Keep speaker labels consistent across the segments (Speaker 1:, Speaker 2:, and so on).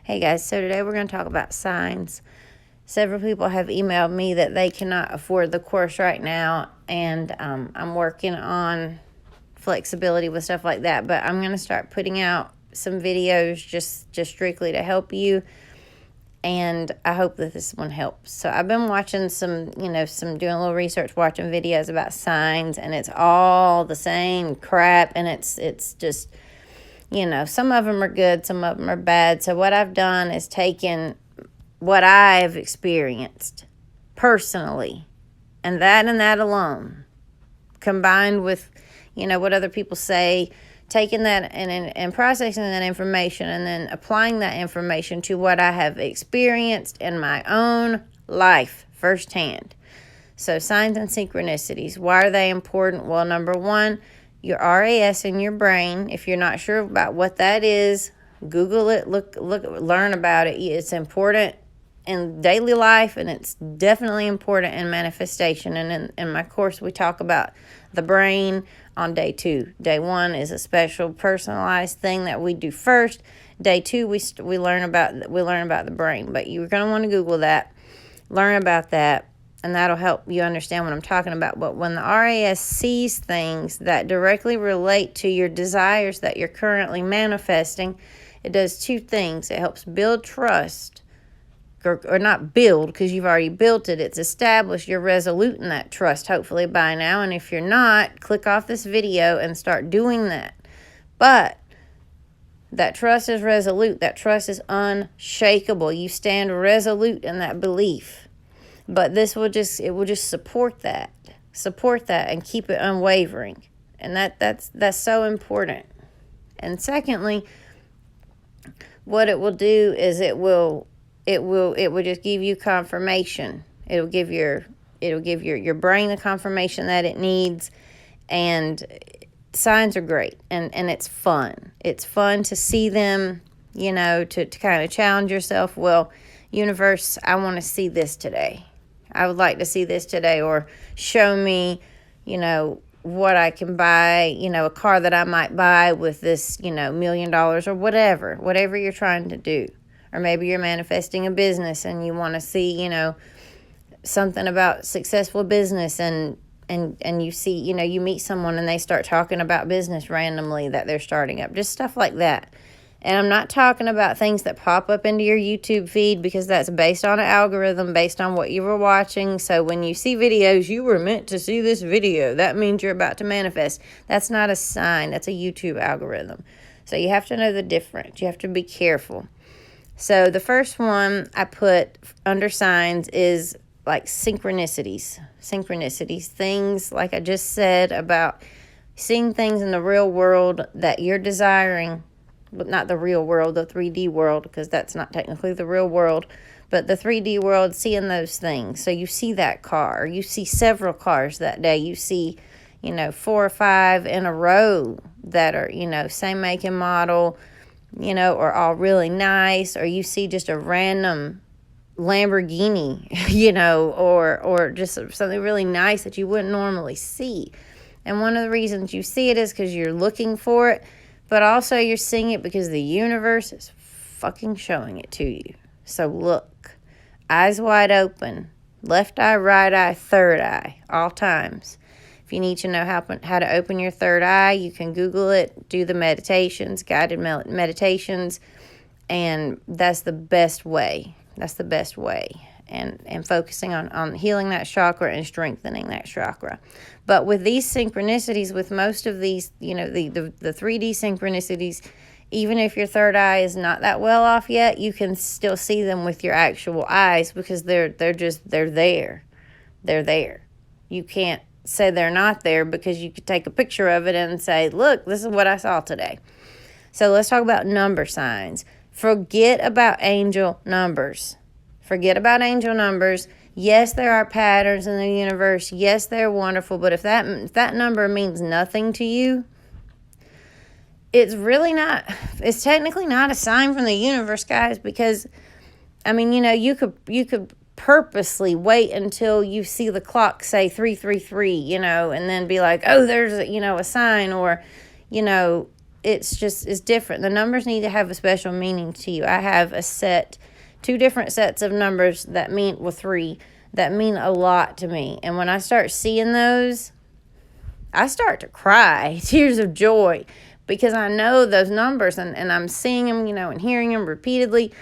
Speaker 1: Hey guys, so today we're going to talk about signs. Several people have emailed me that they cannot afford the course right now, and I'm working on flexibility with stuff like that, but I'm going to start putting out some videos just strictly to help you, and I hope that this one helps. So I've been watching some doing a little research, watching videos about signs, and it's all the same crap, and it's just, some of them are good, some of them are bad. So what I've done is taken what I've experienced personally, and that alone, combined with, what other people say, taking that and processing that information, and then applying that information to what I have experienced in my own life firsthand. So signs and synchronicities, why are they important? Well, number one, your RAS in your brain. If you're not sure about what that is, Google it, look, learn about it. It's important in daily life, and it's definitely important in manifestation. And in my course, we talk about the brain on day 2. Day 1 is a special personalized thing that we do first. Day 2, we learn about the brain. But you're going to want to Google that, learn about that, and that'll help you understand what I'm talking about. But when the RAS sees things that directly relate to your desires that you're currently manifesting, it does 2 things. It helps build trust, or not build, because you've already built it. It's established. You're resolute in that trust, hopefully by now. And if you're not, click off this video and start doing that. But that trust is resolute. That trust is unshakable. You stand resolute in that belief. But it will just support that and keep it unwavering. And that's so important. And secondly, what it will do is it will just give you confirmation. It'll give your brain the confirmation that it needs. And signs are great, and it's fun. It's fun to see them, to kind of challenge yourself. Well, universe, I want to see this today. I would like to see this today, or show me, what I can buy, a car that I might buy with this, $1 million, or whatever you're trying to do. Or maybe you're manifesting a business and you want to see, something about successful business, and you see, you meet someone and they start talking about business randomly that they're starting up, just stuff like that. And I'm not talking about things that pop up into your YouTube feed, because that's based on an algorithm, based on what you were watching. So when you see videos, you were meant to see this video. That means you're about to manifest. That's not a sign. That's a YouTube algorithm. So you have to know the difference. You have to be careful. So the first one I put under signs is like synchronicities. Synchronicities, things like I just said about seeing things in the real world that you're desiring. But not the real world, the 3D world, because that's not technically the real world, but the 3D world, seeing those things. So you see that car, or you see several cars that day. You see, 4 or 5 in a row that are, same make and model, or all really nice, or you see just a random Lamborghini, or just something really nice that you wouldn't normally see. And one of the reasons you see it is because you're looking for it, but also you're seeing it because the universe is fucking showing it to you. So look, eyes wide open, left eye, right eye, third eye, all times. If you need to know how to open your third eye, you can Google it, do the meditations, guided meditations, and that's the best way. That's the best way. And focusing on healing that chakra and strengthening that chakra. But with these synchronicities, with most of these, the 3D synchronicities, even if your third eye is not that well off yet, you can still see them with your actual eyes, because they're there. They're there. You can't say they're not there, because you could take a picture of it and say, look, this is what I saw today. So let's talk about number signs. Forget about angel numbers. Forget about angel numbers. Yes, there are patterns in the universe. Yes, they're wonderful. But if that number means nothing to you, it's really not. It's technically not a sign from the universe, guys. Because, you could purposely wait until you see the clock say 333, and then be like, oh, there's a sign, or, it's different. The numbers need to have a special meaning to you. I have two different sets of numbers that mean, well, three, that mean a lot to me. And when I start seeing those, I start to cry, tears of joy, because I know those numbers, and I'm seeing them, and hearing them repeatedly.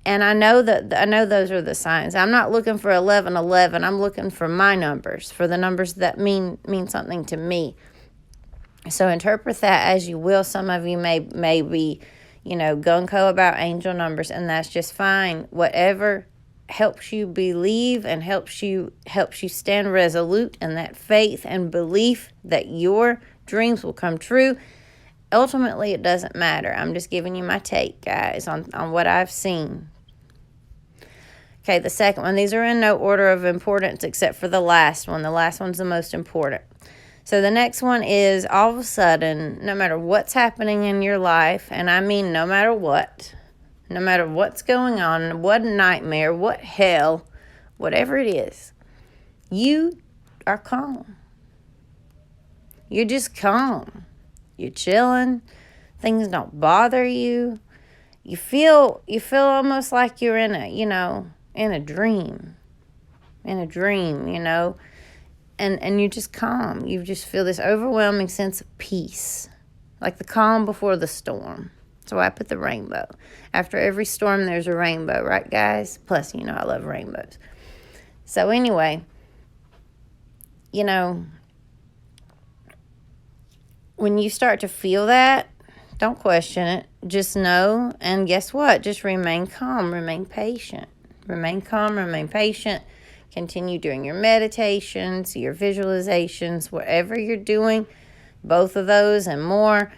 Speaker 1: And I know those are the signs. I'm not looking for 1111. I'm looking for my numbers, for the numbers that mean something to me. So interpret that as you will. Some of you may be, gung-ho about angel numbers, and that's just fine. Whatever helps you believe and helps you stand resolute in that faith and belief that your dreams will come true. Ultimately, it doesn't matter. I'm just giving you my take, guys, on what I've seen. Okay, the second one. These are in no order of importance except for the last one. The last one's the most important. So the next one is, all of a sudden, no matter what's happening in your life, and I mean no matter what's going on, what nightmare, what hell, whatever it is, you are calm. You're just calm. You're chilling. Things don't bother you. You feel almost like you're in a dream. And you're just calm. You just feel this overwhelming sense of peace, like the calm before the storm. That's why I put the rainbow. After every storm, there's a rainbow, right, guys? Plus, I love rainbows. So anyway, when you start to feel that, don't question it. Just know, and guess what? Just remain calm, remain patient. Remain calm, remain patient. Continue doing your meditations, your visualizations, whatever you're doing, both of those and more.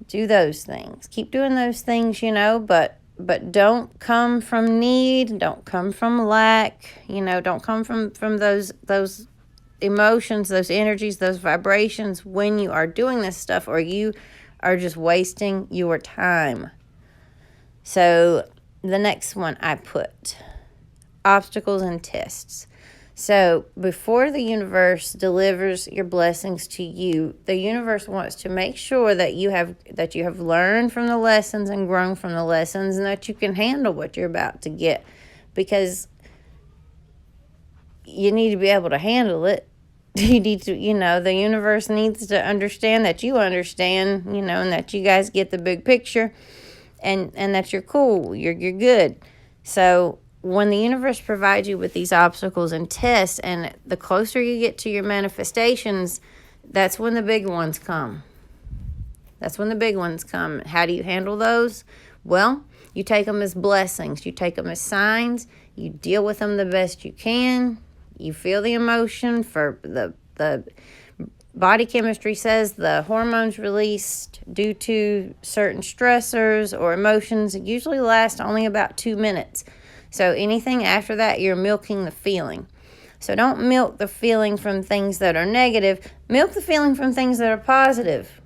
Speaker 1: Do those things. Keep doing those things, but don't come from need, don't come from lack, don't come from those emotions, those energies, those vibrations when you are doing this stuff, or you are just wasting your time. So the next one I put, obstacles and tests. So before the universe delivers your blessings to you, the universe wants to make sure that you have learned from the lessons and grown from the lessons, and that you can handle what you're about to get, because you need to be able to handle it. You need to, the universe needs to understand that you understand, and that you guys get the big picture, and that you're cool, you're good. So when the universe provides you with these obstacles and tests, and the closer you get to your manifestations, that's when the big ones come. How do you handle those? Well, you take them as blessings. You take them as signs. You deal with them the best you can. You feel the emotion. For the body chemistry says the hormones released due to certain stressors or emotions usually last only about 2 minutes. So anything after that, you're milking the feeling. So don't milk the feeling from things that are negative. Milk the feeling from things that are positive.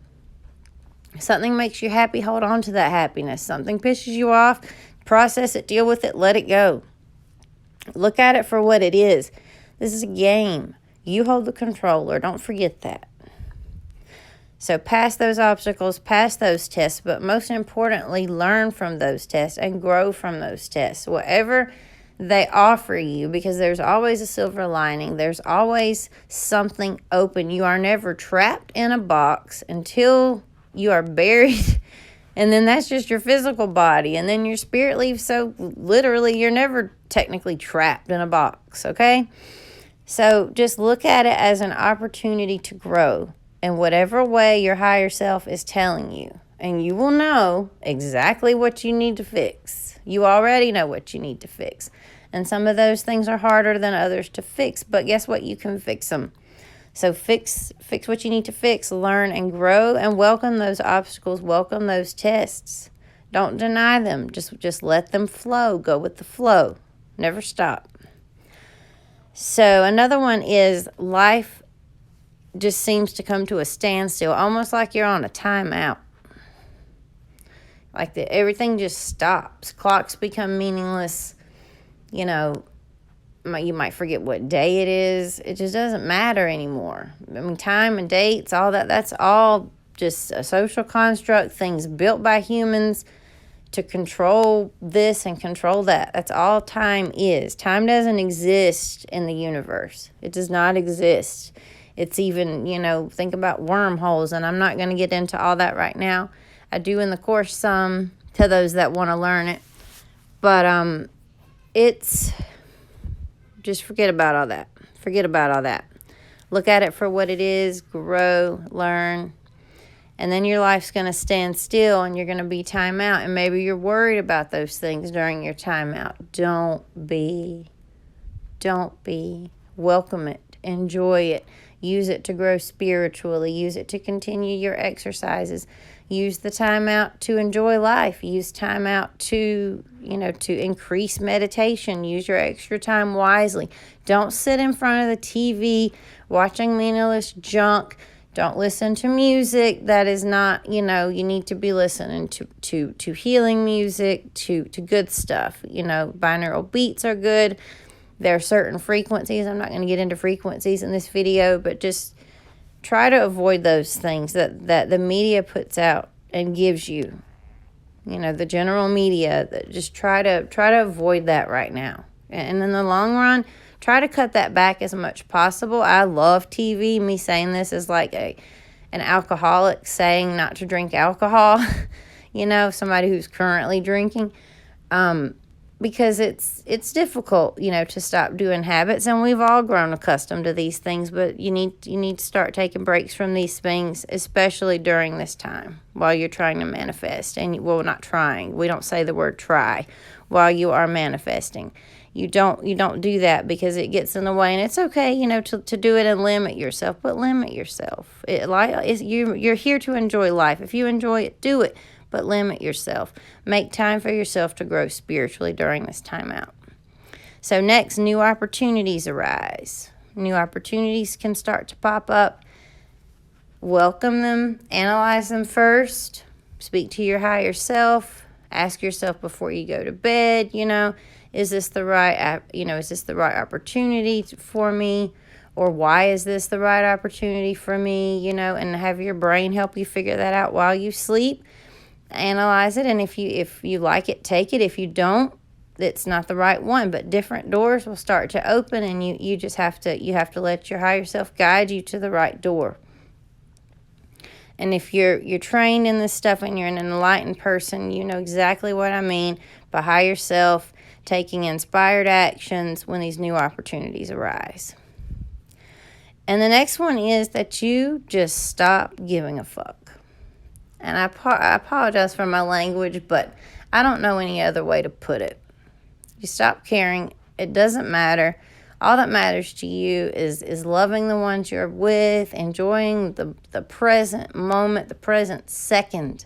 Speaker 1: Something makes you happy, hold on to that happiness. Something pisses you off, process it, deal with it, let it go. Look at it for what it is. This is a game. You hold the controller. Don't forget that. So pass those obstacles, pass those tests, but most importantly, learn from those tests and grow from those tests. Whatever they offer you, because there's always a silver lining. There's always something open. You are never trapped in a box until you are buried, and then that's just your physical body, and then your spirit leaves. So literally, you're never technically trapped in a box, okay? So just look at it as an opportunity to grow in whatever way your higher self is telling you. And you will know exactly what you need to fix. You already know what you need to fix. And some of those things are harder than others to fix. But guess what? You can fix them. So fix what you need to fix. Learn and grow, and welcome those obstacles. Welcome those tests. Don't deny them. Just let them flow. Go with the flow. Never stop. So another one is life just seems to come to a standstill, almost like you're on a timeout. Like everything just stops. Clocks become meaningless. You might forget what day it is. It just doesn't matter anymore. I mean, time and dates, all that, that's all just a social construct, things built by humans to control this and control that. That's all time is. Time doesn't exist in the universe. It does not exist. It's even, think about wormholes, and I'm not going to get into all that right now. I do in the course some to those that want to learn it. But it's just forget about all that. Forget about all that. Look at it for what it is, grow, learn, and then your life's going to stand still and you're going to be time out. And maybe you're worried about those things during your time out. Don't be. Welcome it. Enjoy it. Use it to grow spiritually. Use it to continue your exercises. Use the time out to enjoy life. Use time out to, to increase meditation. Use your extra time wisely. Don't sit in front of the TV watching meaningless junk. Don't listen to music that is not, you need to be listening to healing music, to good stuff. Binaural beats are good. There are certain frequencies. I'm not going to get into frequencies in this video, but just try to avoid those things that the media puts out and gives you. The general media. Just try to avoid that right now. And in the long run, try to cut that back as much possible. I love TV. Me saying this is like an alcoholic saying not to drink alcohol. Somebody who's currently drinking. Because it's difficult, to stop doing habits, and we've all grown accustomed to these things, but you need to start taking breaks from these things, especially during this time while you're trying to manifest. And not trying. We don't say the word try while you are manifesting. You don't do that because it gets in the way, and it's okay, to do it and limit yourself, but limit yourself. You're here to enjoy life. If you enjoy it, do it. But limit yourself. Make time for yourself to grow spiritually during this time out. So next, new opportunities arise. New opportunities can start to pop up. Welcome them. Analyze them first. Speak to your higher self. Ask yourself before you go to bed, is this the right, is this the right opportunity for me? Or why is this the right opportunity for me? And have your brain help you figure that out while you sleep. Analyze it, and if you like it, take it. If you don't, it's not the right one. But different doors will start to open, and you just have to let your higher self guide you to the right door. And if you're trained in this stuff and you're an enlightened person, you know exactly what I mean by higher self taking inspired actions when these new opportunities arise. And the next one is that you just stop giving a fuck. And I apologize for my language, but I don't know any other way to put it. You stop caring. It doesn't matter. All that matters to you is loving the ones you're with, enjoying the present moment, the present second,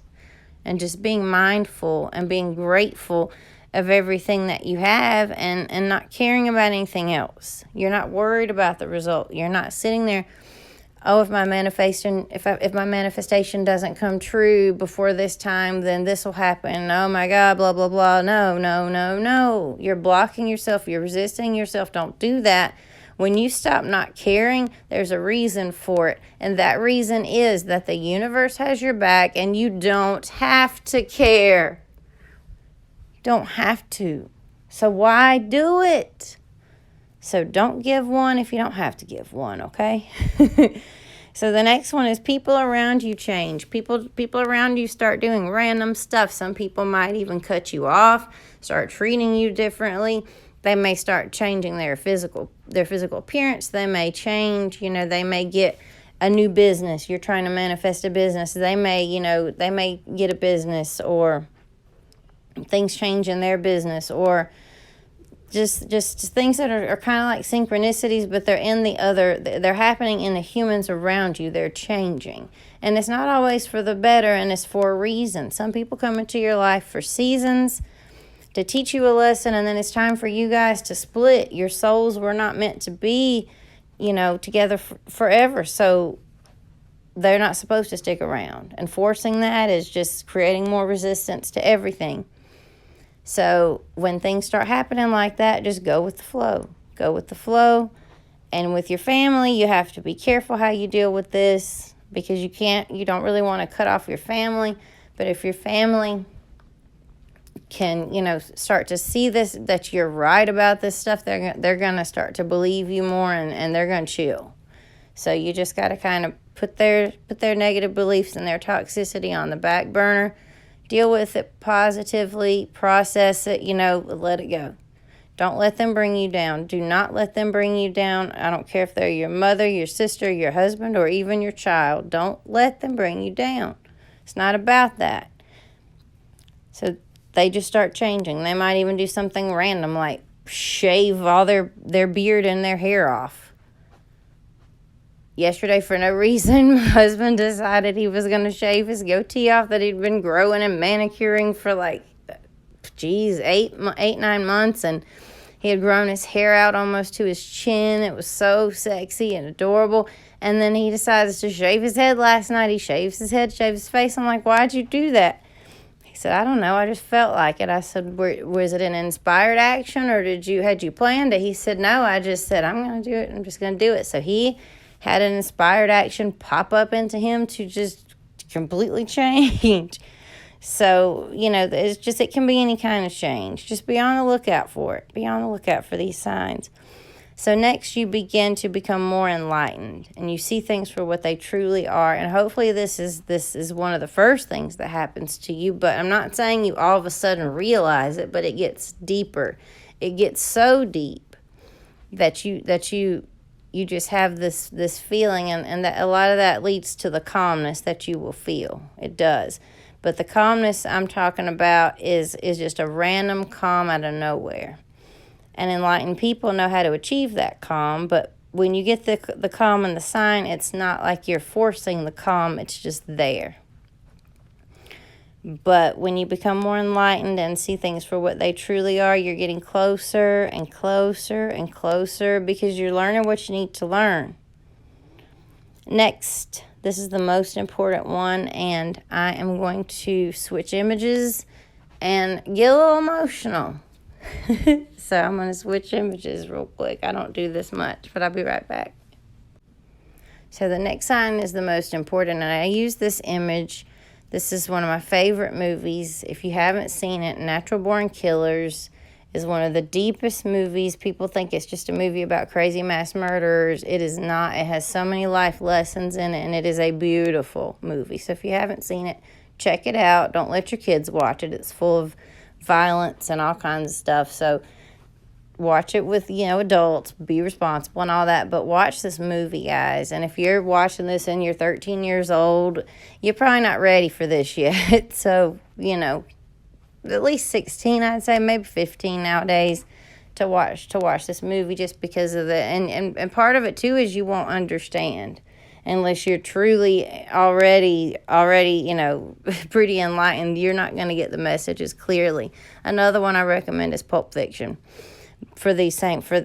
Speaker 1: and just being mindful and being grateful of everything that you have and not caring about anything else. You're not worried about the result. You're not sitting there, if my manifestation doesn't come true before this time, then this will happen. Oh my God, blah, blah, blah. No. You're blocking yourself. You're resisting yourself. Don't do that. When you stop not caring, there's a reason for it. And that reason is that the universe has your back and you don't have to care. You don't have to. So why do it? So don't give one if you don't have to give one, okay? So the next one is people around you change. People around you start doing random stuff. Some people might even cut you off, start treating you differently. They may start changing their physical appearance. They may change, they may get a new business. You're trying to manifest a business. They may get a business, or things change in their business, or just things that are kind of like synchronicities, but they're happening in the humans around you. They're changing. And it's not always for the better, and it's for a reason. Some people come into your life for seasons to teach you a lesson, and then it's time for you guys to split. Your souls were not meant to be, together forever. So they're not supposed to stick around. And forcing that is just creating more resistance to everything. So when things start happening like that, just go with the flow. Go with the flow. And with your family, you have to be careful how you deal with this. because you don't really want to cut off your family. But if your family can, start to see this, that you're right about this stuff, they're going to start to believe you more, and they're going to chill. So you just got to kind of put their negative beliefs and their toxicity on the back burner, deal with it positively, process it, let it go. Don't let them bring you down. Do not let them bring you down. I don't care if they're your mother, your sister, your husband, or even your child. Don't let them bring you down. It's not about that. So they just start changing. They might even do something random like shave all their beard and their hair off. Yesterday, for no reason, my husband decided he was going to shave his goatee off that he'd been growing and manicuring for 9 months, and he had grown his hair out almost to his chin. It was so sexy and adorable. And then he decides to shave his head last night. He shaves his head, shaves his face. I'm like, why'd you do that? He said, I don't know. I just felt like it. I said, was it an inspired action, or had you planned it? He said, no, I just said, I'm going to do it. I'm just going to do it. So he had an inspired action pop up into him to just completely change. So, it can be any kind of change. Just be on the lookout for it. Be on the lookout for these signs. So next, you begin to become more enlightened, and you see things for what they truly are. And hopefully this is one of the first things that happens to you. But I'm not saying you all of a sudden realize it, but it gets deeper. It gets so deep that you just have this feeling, and that a lot of that leads to the calmness that you will feel. It does. But the calmness I'm talking about is just a random calm out of nowhere. And enlightened people know how to achieve that calm. But when you get the calm and the sign, it's not like you're forcing the calm. It's just there. But when you become more enlightened and see things for what they truly are, you're getting closer and closer and closer, because you're learning what you need to learn. Next, this is the most important one, and I am going to switch images and get a little emotional. So I'm going to switch images real quick. I don't do this much, but I'll be right back. So the next sign is the most important, and I use this image. This is one of my favorite movies. If you haven't seen it, Natural Born Killers is one of the deepest movies. People think it's just a movie about crazy mass murderers. It is not. It has so many life lessons in it, and it is a beautiful movie. So if you haven't seen it, check it out. Don't let your kids watch it. It's full of violence and all kinds of stuff. So watch it with, adults. Be responsible and all that. But watch this movie, guys. And if you're watching this and you're 13 years old, you're probably not ready for this yet. So, at least 16, I'd say, maybe 15 nowadays, to watch this movie, just because of the and part of it too is you won't understand unless you're truly already pretty enlightened. You're not going to get the messages clearly. Another one I recommend is Pulp Fiction for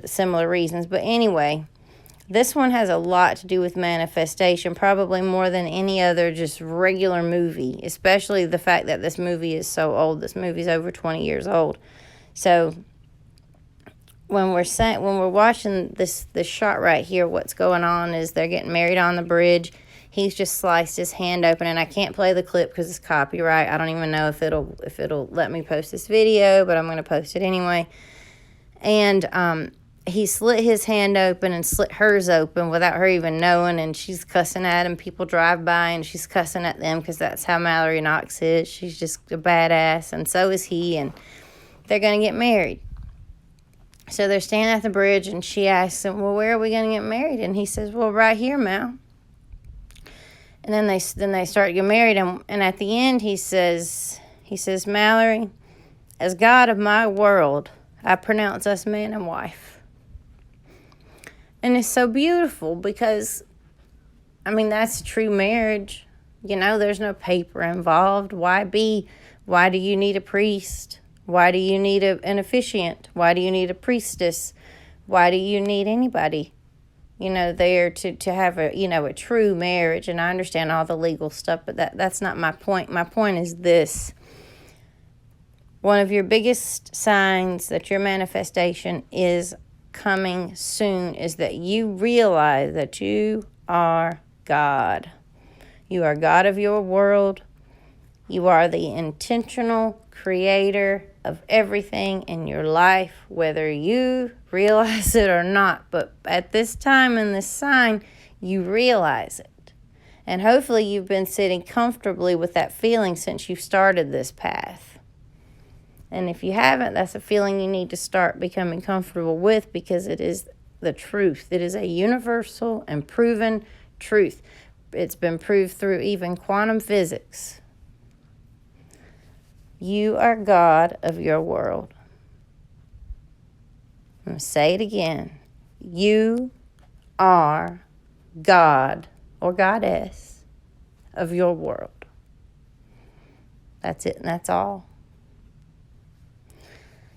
Speaker 1: similar reasons. But anyway, this one has a lot to do with manifestation, probably more than any other just regular movie, especially the fact that this movie is so old. This movie's over 20 years old. So when we're watching this shot right here, what's going on is they're getting married on the bridge. He's just sliced his hand open, and I can't play the clip because it's copyright. I don't even know if it'll let me post this video, but I'm going to post it anyway. And he slit his hand open and slit hers open without her even knowing, and she's cussing at him. People drive by, and she's cussing at them because that's how Mallory Knox is. She's just a badass, and so is he, and they're going to get married. So they're standing at the bridge, and she asks him, well, where are we going to get married? And he says, well, right here, Mal. And then they start to get married, and at the end he says, Mallory, as God of my world, I pronounce us man and wife. And it's so beautiful because, that's true marriage. There's no paper involved. Why do you need a priest? Why do you need an officiant? Why do you need a priestess? Why do you need anybody, there to have a true marriage? And I understand all the legal stuff, but that's not my point. My point is this. One of your biggest signs that your manifestation is coming soon is that you realize that you are God. You are God of your world. You are the intentional creator of everything in your life, whether you realize it or not. But at this time in this sign, you realize it. And hopefully you've been sitting comfortably with that feeling since you started this path. And if you haven't, that's a feeling you need to start becoming comfortable with, because it is the truth. It is a universal and proven truth. It's been proved through even quantum physics. You are God of your world. I'm going to say it again. You are God or goddess of your world. That's it, and that's all.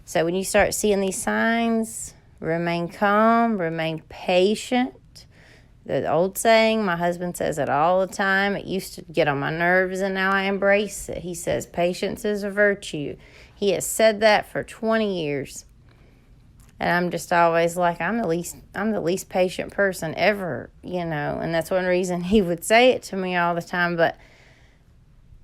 Speaker 1: So when you start seeing these signs, remain calm, remain patient. The old saying, my husband says it all the time. It used to get on my nerves, and now I embrace it. He says patience is a virtue. He has said that for 20 years. And I'm just always like, I'm the least patient person ever, and that's one reason he would say it to me all the time. But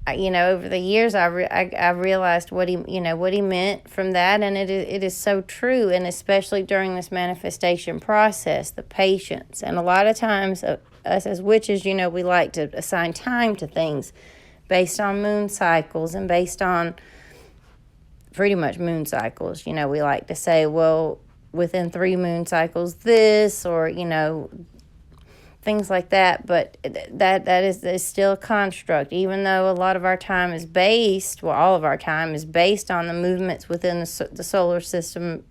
Speaker 1: over the years, I realized what he meant from that, and it is so true, and especially during this manifestation process, the patience. And a lot of times, us as witches, we like to assign time to things based on moon cycles and based on pretty much moon cycles. We like to say, well, within 3 moon cycles, this, or things like that. But that is still a construct, even though a lot of our time is based, all of our time is based on the movements within the solar system.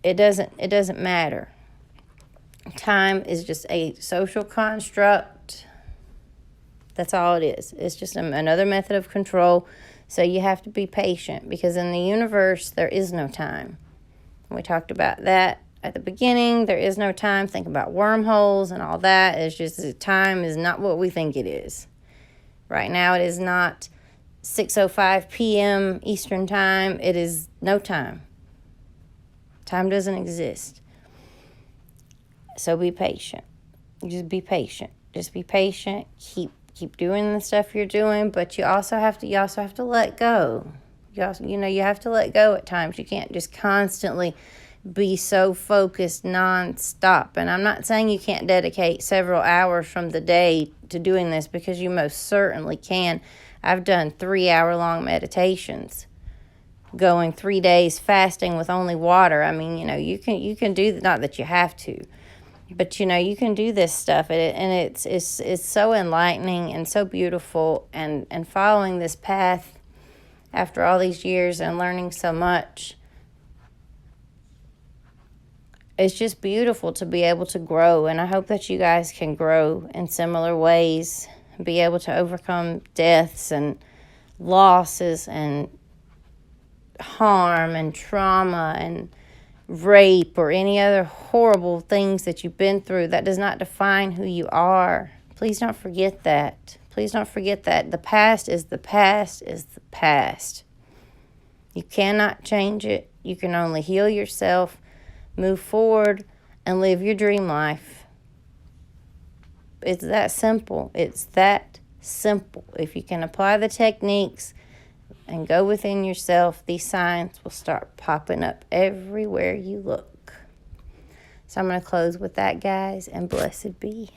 Speaker 1: It doesn't matter. Time is just a social construct. That's all it is. It's just another method of control. So you have to be patient, because in the universe there is no time. We talked about that at the beginning. There is no time. Think about wormholes and all that. It's just that time is not what we think it is. Right now it is not 6:05 p.m. Eastern time. It is no time. Time doesn't exist. So be patient. Just be patient. Just be patient. Keep doing the stuff you're doing, but you also have to let go. You have to let go at times. You can't just constantly be so focused nonstop. And I'm not saying you can't dedicate several hours from the day to doing this, because you most certainly can. I've done 3-hour-long meditations, going 3 days fasting with only water. I mean, you can do, not that you have to, but you can do this stuff, and it's so enlightening and so beautiful. And following this path after all these years and learning so much, it's just beautiful to be able to grow. And I hope that you guys can grow in similar ways, be able to overcome deaths and losses and harm and trauma and rape or any other horrible things that you've been through. That does not define who you are. Please don't forget that. Please don't forget that. The past is the past is the past. You cannot change it. You can only heal yourself, move forward, and live your dream life. It's that simple. It's that simple. If you can apply the techniques and go within yourself, these signs will start popping up everywhere you look. So I'm going to close with that, guys, and blessed be.